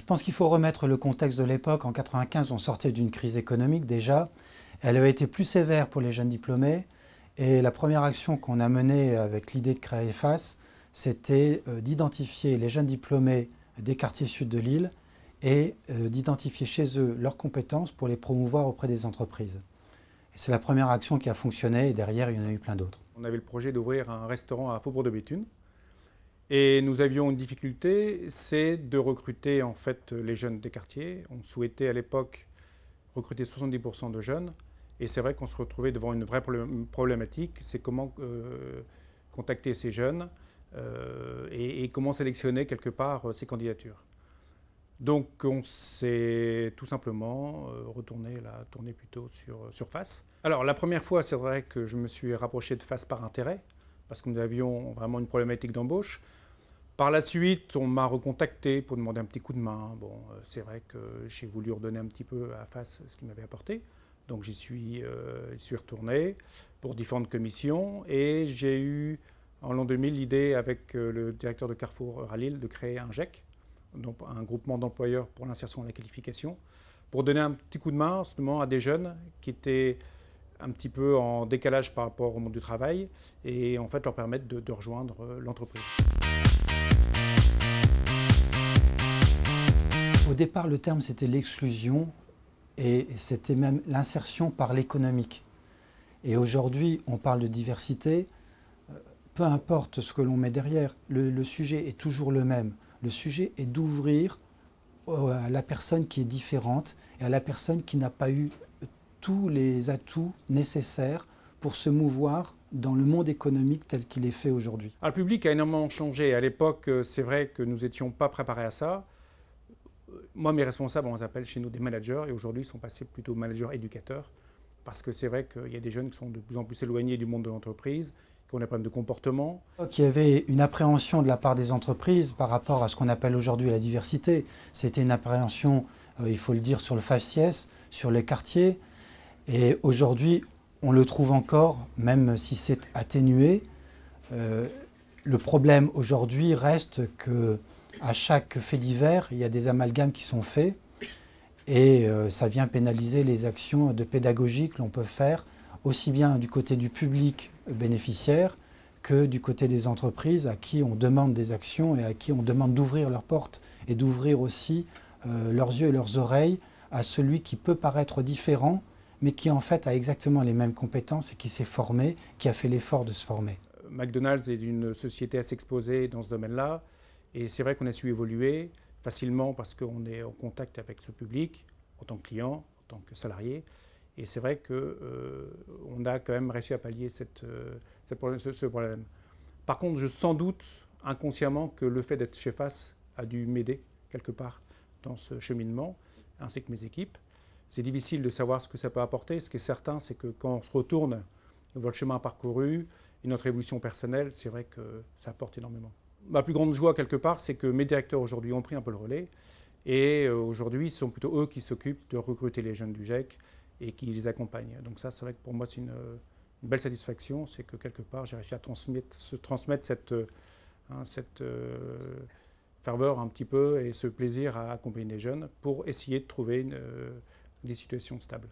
pense qu'il faut remettre le contexte de l'époque. En 1995, on sortait d'une crise économique déjà. Elle avait été plus sévère pour les jeunes diplômés. Et la première action qu'on a menée avec l'idée de créer FAS, c'était d'identifier les jeunes diplômés des quartiers sud de Lille et d'identifier chez eux leurs compétences pour les promouvoir auprès des entreprises. Et c'est la première action qui a fonctionné et derrière, il y en a eu plein d'autres. On avait le projet d'ouvrir un restaurant à Faubourg de Béthune. Et nous avions une difficulté, c'est de recruter en fait les jeunes des quartiers. On souhaitait à l'époque recruter 70% de jeunes. Et c'est vrai qu'on se retrouvait devant une vraie problématique, c'est comment contacter ces jeunes et comment sélectionner quelque part ces candidatures. Donc on s'est tout simplement tourné plutôt sur FAS. Alors la première fois, c'est vrai que je me suis rapproché de FAS par intérêt, parce que nous avions vraiment une problématique d'embauche. Par la suite, on m'a recontacté pour demander un petit coup de main. Bon, c'est vrai que j'ai voulu redonner un petit peu à FAS ce qu'il m'avait apporté. Donc j'y suis retourné pour différentes commissions et j'ai eu en l'an 2000 l'idée avec le directeur de Carrefour à Lille de créer un GEC, donc un groupement d'employeurs pour l'insertion et la qualification, pour donner un petit coup de main justement à des jeunes qui étaient un petit peu en décalage par rapport au monde du travail et en fait leur permettre de rejoindre l'entreprise. Au départ, le terme c'était l'exclusion et c'était même l'insertion par l'économique. Et aujourd'hui, on parle de diversité. Peu importe ce que l'on met derrière, le sujet est toujours le même. Le sujet est d'ouvrir à la personne qui est différente et à la personne qui n'a pas eu tous les atouts nécessaires pour se mouvoir dans le monde économique tel qu'il est fait aujourd'hui. Le public a énormément changé. À l'époque, c'est vrai que nous n'étions pas préparés à ça. Moi, mes responsables, on les appelle chez nous des managers et aujourd'hui, ils sont passés plutôt managers éducateurs parce que c'est vrai qu'il y a des jeunes qui sont de plus en plus éloignés du monde de l'entreprise, qui ont des problèmes de comportement. Il y avait une appréhension de la part des entreprises par rapport à ce qu'on appelle aujourd'hui la diversité. C'était une appréhension, il faut le dire, sur le faciès, sur les quartiers. Et aujourd'hui, on le trouve encore, même si c'est atténué. Le problème aujourd'hui reste qu'à chaque fait divers, il y a des amalgames qui sont faits et ça vient pénaliser les actions de pédagogie que l'on peut faire aussi bien du côté du public bénéficiaire que du côté des entreprises à qui on demande des actions et à qui on demande d'ouvrir leurs portes et d'ouvrir aussi leurs yeux et leurs oreilles à celui qui peut paraître différent mais qui en fait a exactement les mêmes compétences et qui s'est formé, qui a fait l'effort de se former. McDonald's est une société assez exposée dans ce domaine-là et c'est vrai qu'on a su évoluer facilement parce qu'on est en contact avec ce public en tant que client, en tant que salarié. Et c'est vrai qu'on a quand même réussi à pallier ce problème. Par contre, je sans doute inconsciemment que le fait d'être chez FAS a dû m'aider quelque part dans ce cheminement, ainsi que mes équipes. C'est difficile de savoir ce que ça peut apporter. Ce qui est certain, c'est que quand on se retourne et on voit le chemin parcouru et notre évolution personnelle, c'est vrai que ça apporte énormément. Ma plus grande joie, quelque part, c'est que mes directeurs aujourd'hui ont pris un peu le relais. Et aujourd'hui, ce sont plutôt eux qui s'occupent de recruter les jeunes du GEC et qui les accompagnent. Donc ça, c'est vrai que pour moi, c'est une belle satisfaction. C'est que quelque part, j'ai réussi à transmettre cette ferveur un petit peu et ce plaisir à accompagner les jeunes pour essayer de trouver des situations stables.